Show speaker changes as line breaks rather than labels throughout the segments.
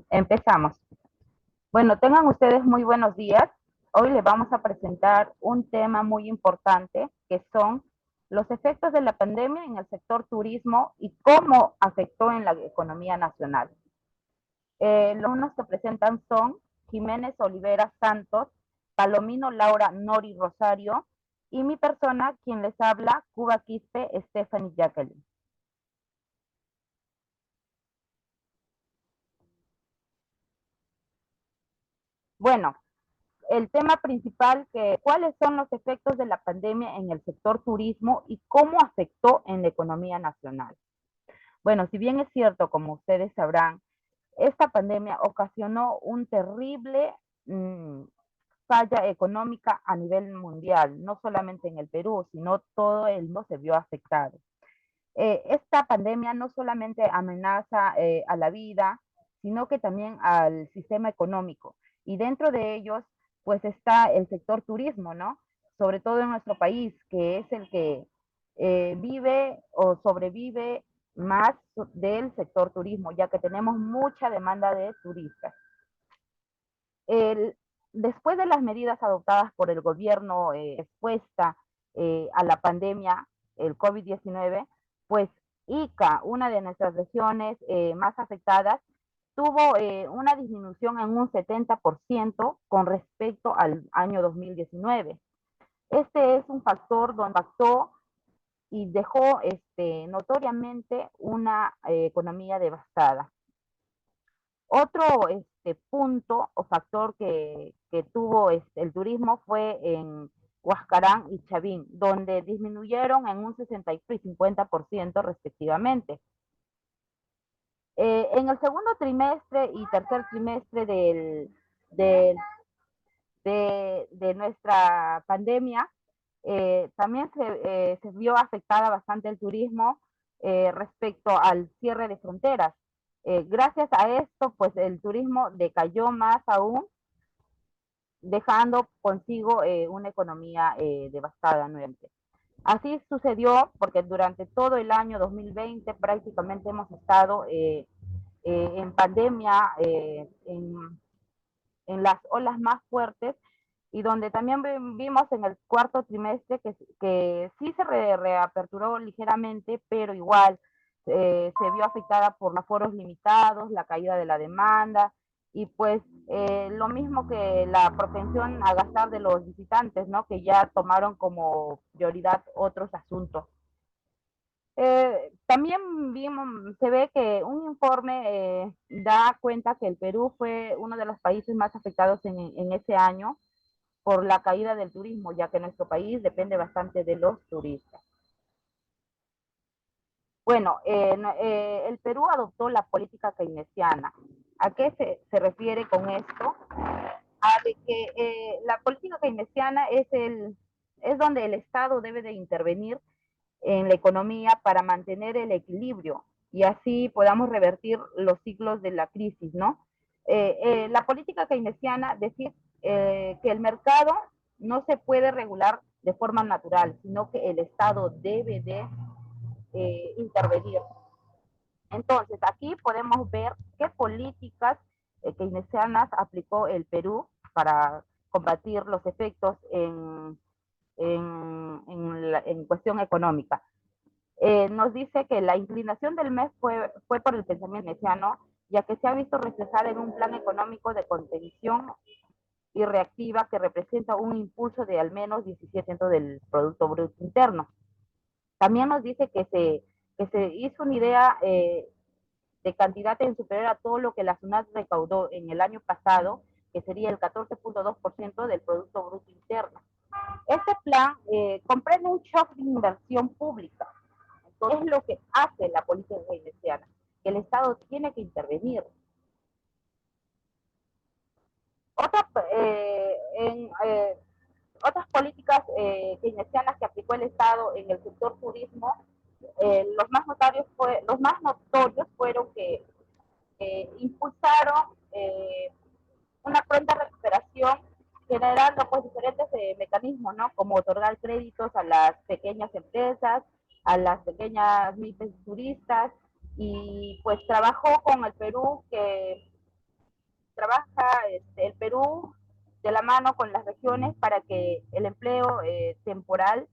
Empezamos. Bueno, tengan ustedes muy buenos días. Hoy les vamos a presentar un tema muy importante que son los efectos de la pandemia en el sector turismo y cómo afectó en la economía nacional. Los alumnos que presentan son Jiménez Olivera Santos, Palomino Laura Nori Rosario y mi persona, quien les habla, Cuba Quispe Stephanie Jacqueline. Bueno, el tema principal, cuáles son los efectos de la pandemia en el sector turismo y cómo afectó en la economía nacional. Bueno, si bien es cierto, como ustedes sabrán, esta pandemia ocasionó un terrible falla económica a nivel mundial, no solamente en el Perú, sino todo el mundo se vio afectado. Esta pandemia no solamente amenaza a la vida, sino que también al sistema económico. Y dentro de ellos, pues está el sector turismo, ¿no? Sobre todo en nuestro país, que es el que vive o sobrevive más del sector turismo, ya que tenemos mucha demanda de turistas. El, Después de las medidas adoptadas por el gobierno respuesta a la pandemia, el COVID-19, pues Ica, una de nuestras regiones más afectadas, tuvo una disminución en un 70% con respecto al año 2019. Este es un factor donde impactó y dejó notoriamente una economía devastada. Otro punto o factor que tuvo el turismo fue en Huascarán y Chavín, donde disminuyeron en un 64 y 50% respectivamente. En el segundo trimestre y tercer trimestre del, de nuestra pandemia, también se vio afectada bastante el turismo respecto al cierre de fronteras. Gracias a esto, pues el turismo decayó más aún, dejando consigo una economía devastada nuevamente. Así sucedió porque durante todo el año 2020 prácticamente hemos estado en pandemia, en las olas más fuertes, y donde también vimos en el cuarto trimestre que sí se reaperturó ligeramente, pero igual se vio afectada por los foros limitados, la caída de la demanda y pues lo mismo que la propensión a gastar de los visitantes, ¿no? Que ya tomaron como prioridad otros asuntos. También se ve que un informe da cuenta que el Perú fue uno de los países más afectados en ese año por la caída del turismo, ya que nuestro país depende bastante de los turistas. Bueno, el Perú adoptó la política keynesiana. ¿A qué se refiere con esto? A de que la política keynesiana es donde el Estado debe de intervenir en la economía para mantener el equilibrio y así podamos revertir los ciclos de la crisis, ¿no? La política keynesiana decir que el mercado no se puede regular de forma natural, sino que el Estado debe de intervenir. Entonces, aquí podemos ver qué políticas keynesianas aplicó el Perú para combatir los efectos en cuestión económica. Nos dice que la inclinación del MES fue por el pensamiento keynesiano, ya que se ha visto reflejada en un plan económico de contención y reactiva que representa un impulso de al menos 17% del Producto Bruto Interno. También nos dice que se hizo una idea de cantidad en superior a todo lo que la SUNAT recaudó en el año pasado, que sería el 14.2% del Producto Bruto Interno. Este plan comprende un shock de inversión pública. Entonces, es lo que hace la política keynesiana, que el Estado tiene que intervenir. Otra, otras políticas keynesianas que aplicó el Estado en el sector turismo, los más notorios fueron que impulsaron una pronta generando pues diferentes mecanismos, ¿no? Como otorgar créditos a las pequeñas empresas, a las pequeñas MIPES turistas, y pues trabajó con el Perú, que trabaja el Perú de la mano con las regiones para que el empleo temporal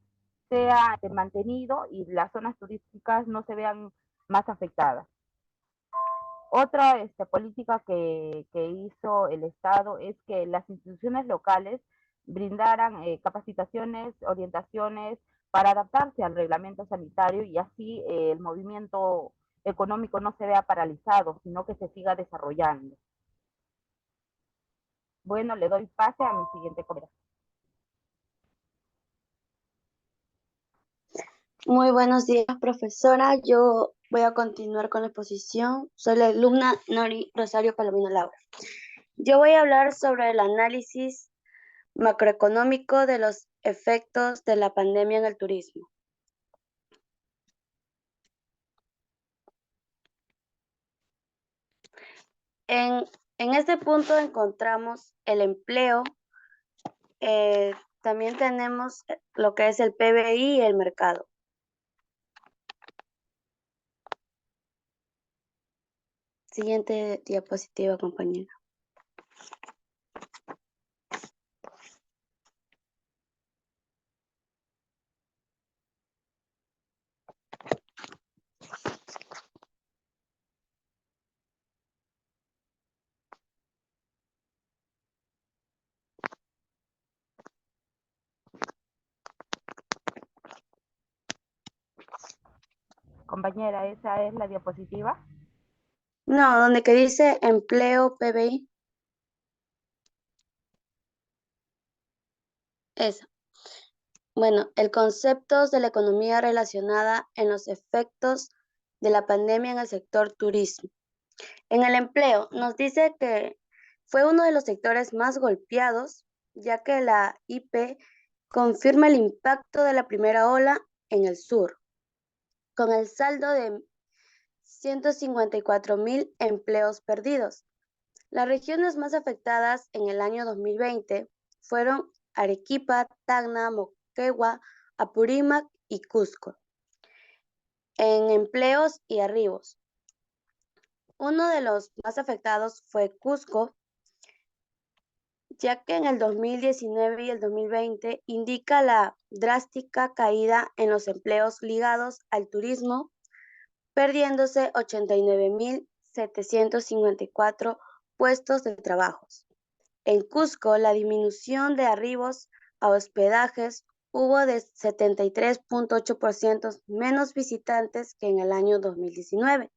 sea mantenido y las zonas turísticas no se vean más afectadas. Otra política que hizo el Estado es que las instituciones locales brindaran capacitaciones, orientaciones para adaptarse al reglamento sanitario, y así el movimiento económico no se vea paralizado, sino que se siga desarrollando. Bueno, le doy pase a mi siguiente colega.
Muy buenos días, profesora. Yo voy a continuar con la exposición. Soy la alumna Nori Rosario Palomino Laura. Yo voy a hablar sobre el análisis macroeconómico de los efectos de la pandemia en el turismo. En este punto encontramos el empleo, también tenemos lo que es el PBI y el mercado. Siguiente diapositiva, compañera.
Compañera, esa es la diapositiva.
No, donde que dice empleo PBI. Esa. Bueno, el concepto de la economía relacionada en los efectos de la pandemia en el sector turismo. En el empleo, nos dice que fue uno de los sectores más golpeados, ya que la IP confirma el impacto de la primera ola en el sur, con el saldo de 154,000 empleos perdidos. Las regiones más afectadas en el año 2020 fueron Arequipa, Tacna, Moquegua, Apurímac y Cusco. En empleos y arribos, uno de los más afectados fue Cusco, ya que en el 2019 y el 2020 indica la drástica caída en los empleos ligados al turismo, perdiéndose 89,754 puestos de trabajo. En Cusco, la disminución de arribos a hospedajes hubo de 73,8% menos visitantes que en el año 2019.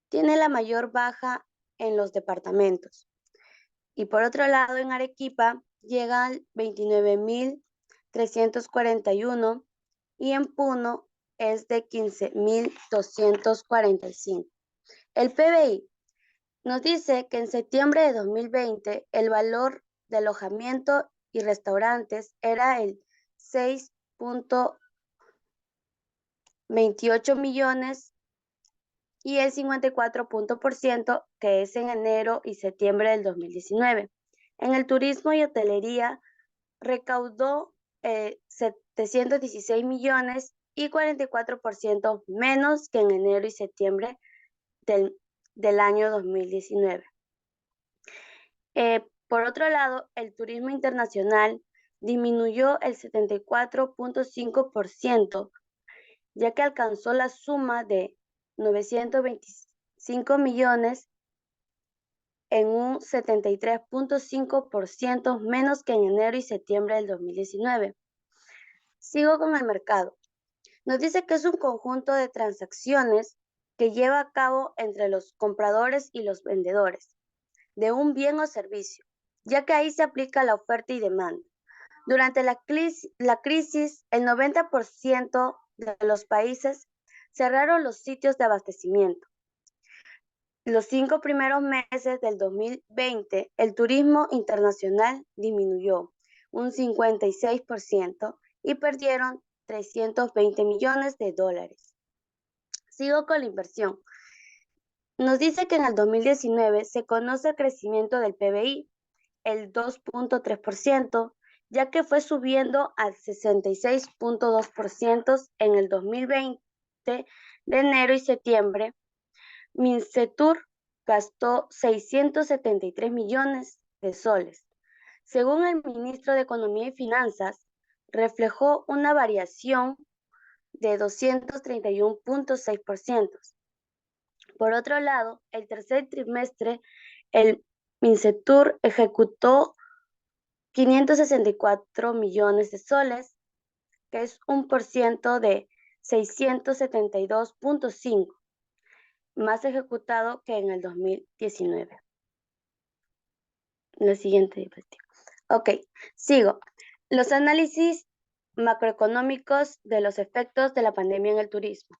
Tiene la mayor baja en los departamentos. Y por otro lado, en Arequipa llegan 29,341 y en Puno es de 15,245. El PBI nos dice que en septiembre de 2020 el valor de alojamiento y restaurantes era el 6,28 millones y el 54% que es en enero y septiembre del 2019. En el turismo y hotelería recaudó 716 millones y 44% menos que en enero y septiembre del año 2019. Por otro lado, el turismo internacional disminuyó el 74,5%, ya que alcanzó la suma de 925 millones en un 73,5% menos que en enero y septiembre del 2019. Sigo con el mercado. Nos dice que es un conjunto de transacciones que lleva a cabo entre los compradores y los vendedores de un bien o servicio, ya que ahí se aplica la oferta y demanda. Durante la crisis, el 90% de los países cerraron los sitios de abastecimiento. Los 5 primeros meses del 2020, el turismo internacional disminuyó un 56% y perdieron 320 millones de dólares. Sigo con la inversión. Nos dice que en el 2019 se conoce el crecimiento del PBI el 2.3%, ya que fue subiendo al 66.2% en el 2020. De enero y septiembre, Mincetur gastó 673 millones de soles. Según el ministro de Economía y Finanzas, reflejó una variación de 231.6%. Por otro lado, el tercer trimestre, el Mincetur ejecutó 564 millones de soles, que es un por ciento de 672.5, más ejecutado que en el 2019. La siguiente diapositiva. Ok, sigo. Los análisis macroeconómicos de los efectos de la pandemia en el turismo.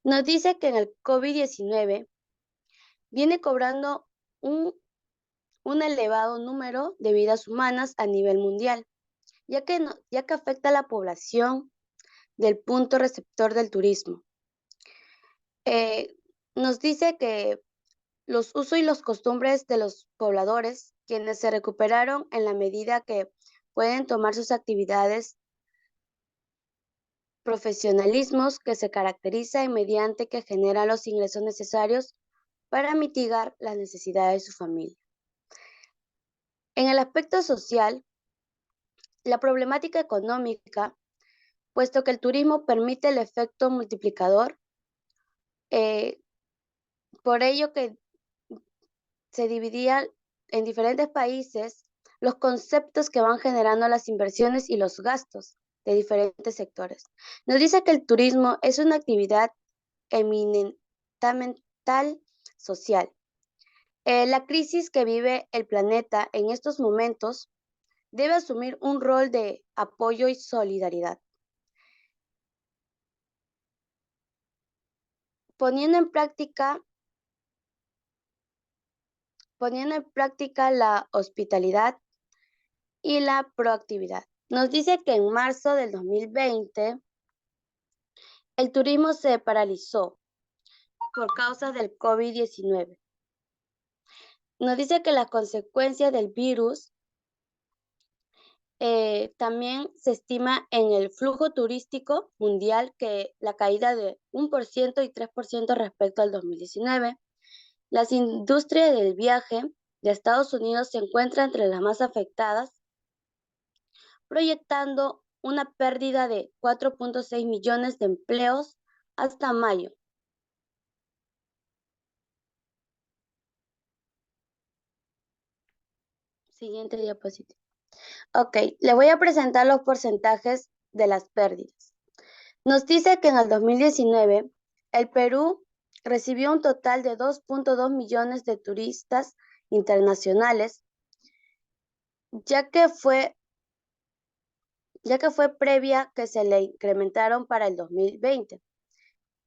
Nos dice que en el COVID-19 viene cobrando un elevado número de vidas humanas a nivel mundial, ya que afecta a la población del punto receptor del turismo. Nos dice que los usos y las costumbres de los pobladores, quienes se recuperaron en la medida que pueden tomar sus actividades, profesionalismos que se caracteriza mediante que generan los ingresos necesarios para mitigar las necesidades de su familia. En el aspecto social, la problemática económica, puesto que el turismo permite el efecto multiplicador, por ello que se dividía en diferentes países los conceptos que van generando las inversiones y los gastos de diferentes sectores. Nos dice que el turismo es una actividad eminentemente social. La crisis que vive el planeta en estos momentos debe asumir un rol de apoyo y solidaridad. Poniendo en práctica la hospitalidad y la proactividad. Nos dice que en marzo del 2020 el turismo se paralizó por causa del COVID-19. Nos dice que las consecuencias del virus también se estima en el flujo turístico mundial que la caída de 1% y 3% respecto al 2019. Las industrias del viaje de Estados Unidos se encuentran entre las más afectadas, proyectando una pérdida de 4.6 millones de empleos hasta mayo. Siguiente diapositiva. Ok, le voy a presentar los porcentajes de las pérdidas. Nos dice que en el 2019 el Perú recibió un total de 2.2 millones de turistas internacionales, ya que fue previa que se le incrementaron para el 2020.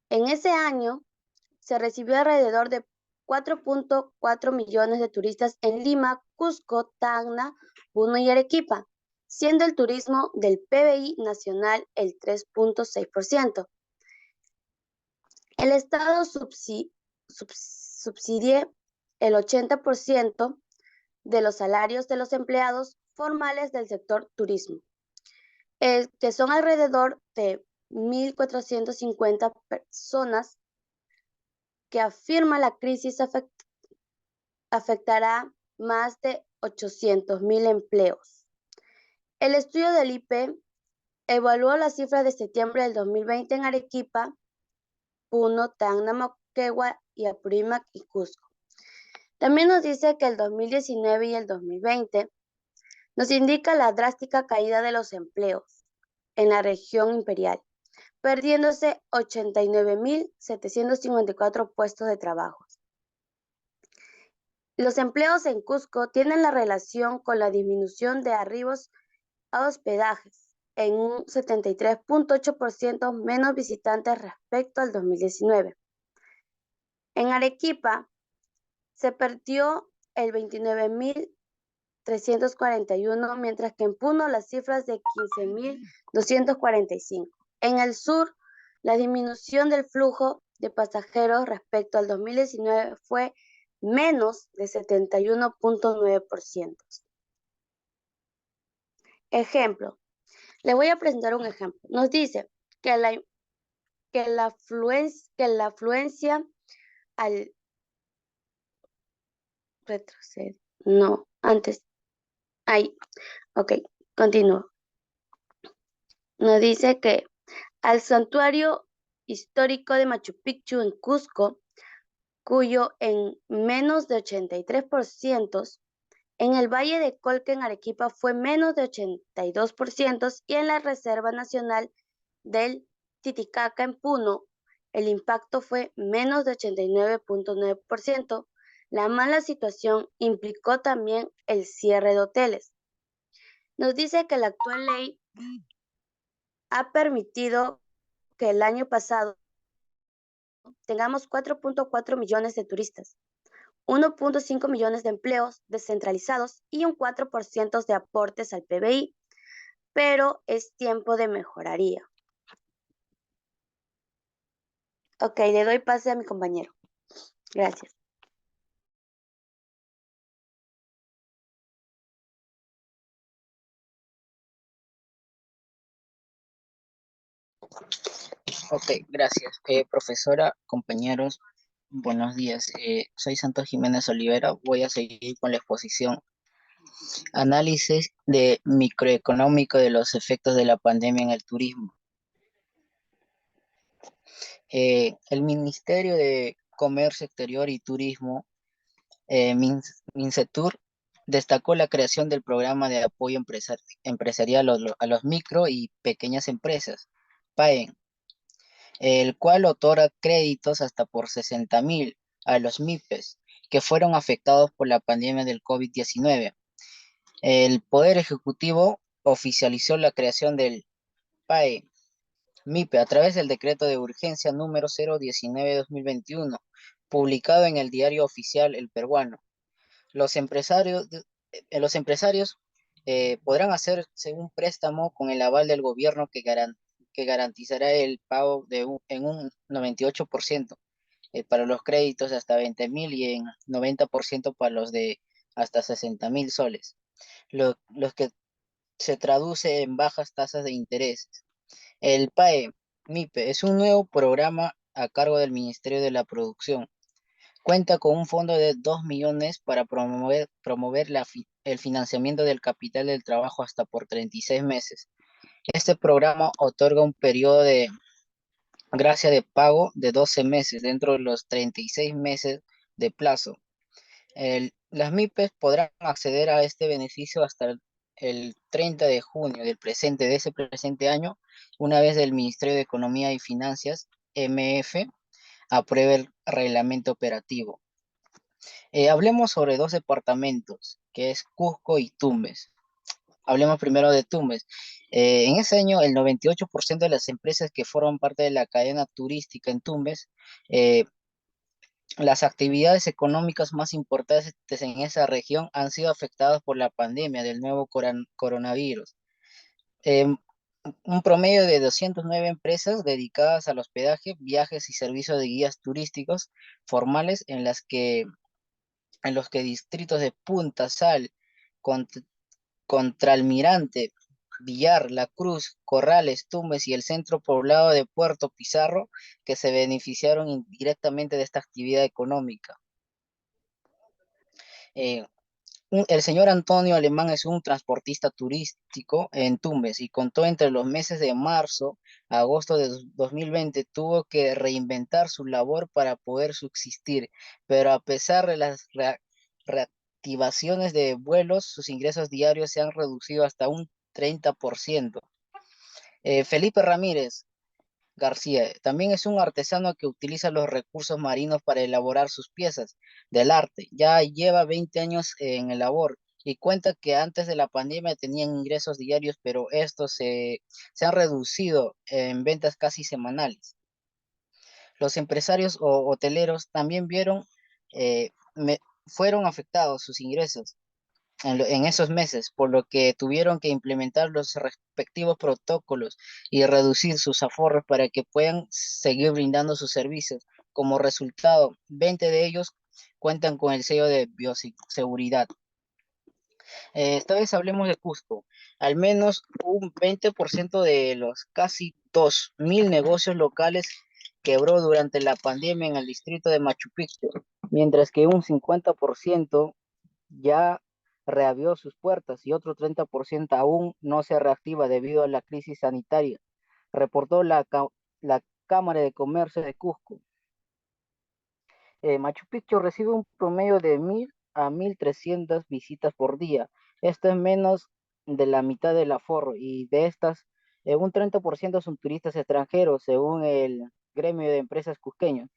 En ese año se recibió alrededor de 4.4 millones de turistas en Lima, Cusco, Tacna, Puno y Arequipa, siendo el turismo del PBI nacional el 3.6%. El Estado subsidia el 80% de los salarios de los empleados formales del sector turismo, que son alrededor de 1.450 personas, que afirma la crisis afectará más de 800.000 empleos. El estudio del IP evaluó las cifras de septiembre del 2020 en Arequipa, Puno, Tacna, Moquegua y Apurímac y Cusco. También nos dice que el 2019 y el 2020 nos indica la drástica caída de los empleos en la región imperial, perdiéndose 89.754 puestos de trabajo. Los empleos en Cusco tienen la relación con la disminución de arribos a hospedajes, en un 73.8% menos visitantes respecto al 2019. En Arequipa se perdió el 29.341, mientras que en Puno las cifras de 15.245. En el sur, la disminución del flujo de pasajeros respecto al 2019 fue menos de 71.9%. Ejemplo, le voy a presentar un ejemplo. Nos dice que la afluencia al retroceder. No, antes. Ahí. Ok, continúo. Nos dice que al santuario histórico de Machu Picchu en Cusco, cuyo en menos de 83%, en el Valle de Colca en Arequipa fue menos de 82% y en la Reserva Nacional del Titicaca en Puno el impacto fue menos de 89.9%. La mala situación implicó también el cierre de hoteles. Nos dice que la actual ley ha permitido que el año pasado tengamos 4.4 millones de turistas, 1.5 millones de empleos descentralizados y un 4% de aportes al PBI, pero es tiempo de mejoraría. Ok, le doy pase a mi compañero. Gracias.
Ok, gracias. Profesora, compañeros, buenos días. Soy Santos Jiménez Olivera. Voy a seguir con la exposición Análisis de microeconómico de los efectos de la pandemia en el turismo. El Ministerio de Comercio Exterior y Turismo, MINCETUR, destacó la creación del programa de apoyo empresarial a los micro y pequeñas empresas, PAEM, el cual otorga créditos hasta por 60.000 a los MIPES que fueron afectados por la pandemia del COVID-19. El Poder Ejecutivo oficializó la creación del PAE MIPE a través del decreto de urgencia número 019-2021, publicado en el diario oficial El Peruano. Los empresarios podrán hacerse un préstamo con el aval del gobierno que garantizará el pago en un 98% para los créditos de hasta 20.000 y en 90% para los de hasta 60.000 soles, los que se traduce en bajas tasas de interés. El PAE MIPE es un nuevo programa a cargo del Ministerio de la Producción. Cuenta con un fondo de 2 millones para promover el financiamiento del capital del trabajo hasta por 36 meses. Este programa otorga un periodo de gracia de pago de 12 meses dentro de los 36 meses de plazo. Las MIPES podrán acceder a este beneficio hasta el 30 de junio de ese presente año, una vez el Ministerio de Economía y Finanzas, MF, apruebe el reglamento operativo. Hablemos sobre dos departamentos, que es Cusco y Tumbes. Hablemos primero de Tumbes. En ese año, el 98% de las empresas que forman parte de la cadena turística en Tumbes, las actividades económicas más importantes en esa región han sido afectadas por la pandemia del nuevo coronavirus. Em, un promedio de 209 empresas dedicadas al hospedaje, viajes y servicios de guías turísticos formales en los que distritos de Punta Sal, Cont- Contralmirante, Villar, La Cruz, Corrales, Tumbes y el centro poblado de Puerto Pizarro, que se beneficiaron indirectamente de esta actividad económica. Eh, el señor Antonio Alemán es un transportista turístico en Tumbes y contó entre los meses de marzo a agosto de 2020 tuvo que reinventar su labor para poder subsistir, pero a pesar de las reactivaciones de vuelos, sus ingresos diarios se han reducido hasta un 30%. Felipe Ramírez García también es un artesano que utiliza los recursos marinos para elaborar sus piezas del arte. Ya lleva 20 años en el labor y cuenta que antes de la pandemia tenían ingresos diarios, pero estos se han reducido en ventas casi semanales. Los empresarios hoteleros también eh, fueron afectados sus ingresos en esos meses, por lo que tuvieron que implementar los respectivos protocolos y reducir sus aforros para que puedan seguir brindando sus servicios. Como resultado, 20 de ellos cuentan con el sello de bioseguridad. Esta vez hablemos de Cusco. Al menos un 20% de los casi 2.000 negocios locales quebró durante la pandemia en el distrito de Machu Picchu, mientras que un 50% ya reabrió sus puertas y otro 30% aún no se reactiva debido a la crisis sanitaria, reportó la Cámara de Comercio de Cusco. Machu Picchu recibe un promedio de 1.000 a 1.300 visitas por día. Esto es menos de la mitad del aforo y de estas, un 30% son turistas extranjeros, según el gremio de empresas cusqueños.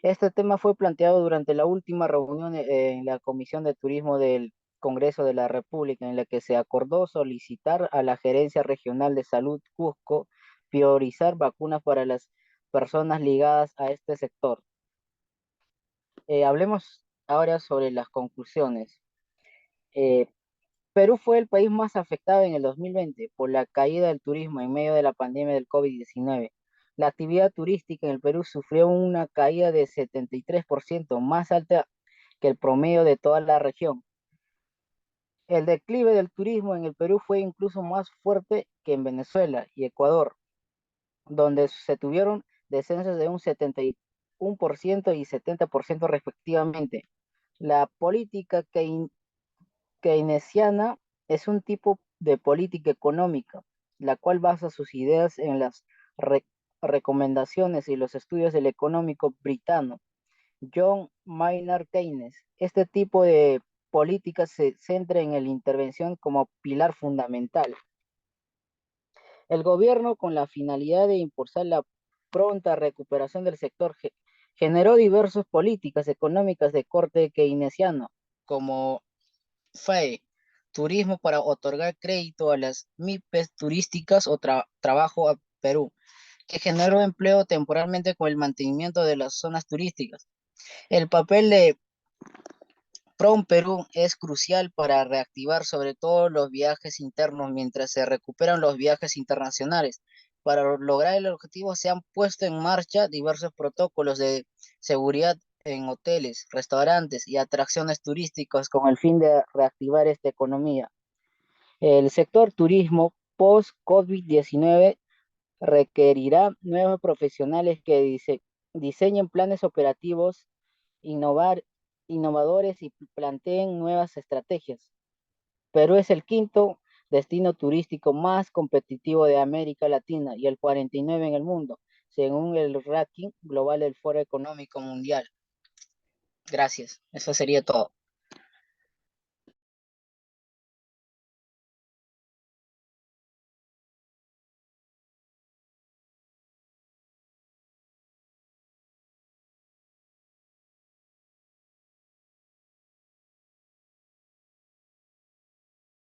Este tema fue planteado durante la última reunión en la Comisión de Turismo del Congreso de la República, en la que se acordó solicitar a la Gerencia Regional de Salud Cusco priorizar vacunas para las personas ligadas a este sector. Hablemos ahora sobre las conclusiones. Eh, Perú fue el país más afectado en el 2020 por la caída del turismo en medio de la pandemia del COVID-19. La actividad turística en el Perú sufrió una caída de 73%, más alta que el promedio de toda la región. El declive del turismo en el Perú fue incluso más fuerte que en Venezuela y Ecuador, donde se tuvieron descensos de un 71% y 70% respectivamente. La política keynesiana es un tipo de política económica, la cual basa sus ideas en las re recomendaciones y los estudios del económico britano John Maynard Keynes. Este tipo de política se centra en la intervención como pilar fundamental. El gobierno, con la finalidad de impulsar la pronta recuperación del sector, generó diversas políticas económicas de corte keynesiano, como FAE, turismo para otorgar crédito a las MIPES turísticas o trabajo a Perú, que generó empleo temporalmente con el mantenimiento de las zonas turísticas. El papel de PROM Perú es crucial para reactivar sobre todo los viajes internos mientras se recuperan los viajes internacionales. Para lograr el objetivo se han puesto en marcha diversos protocolos de seguridad en hoteles, restaurantes y atracciones turísticas con el fin de reactivar esta economía. El sector turismo post-COVID-19 requerirá nuevos profesionales que diseñen planes operativos, innovadores y planteen nuevas estrategias. Perú es el quinto destino turístico más competitivo de América Latina y el 49 en el mundo, según el ranking global del Foro Económico Mundial. Gracias, eso sería todo.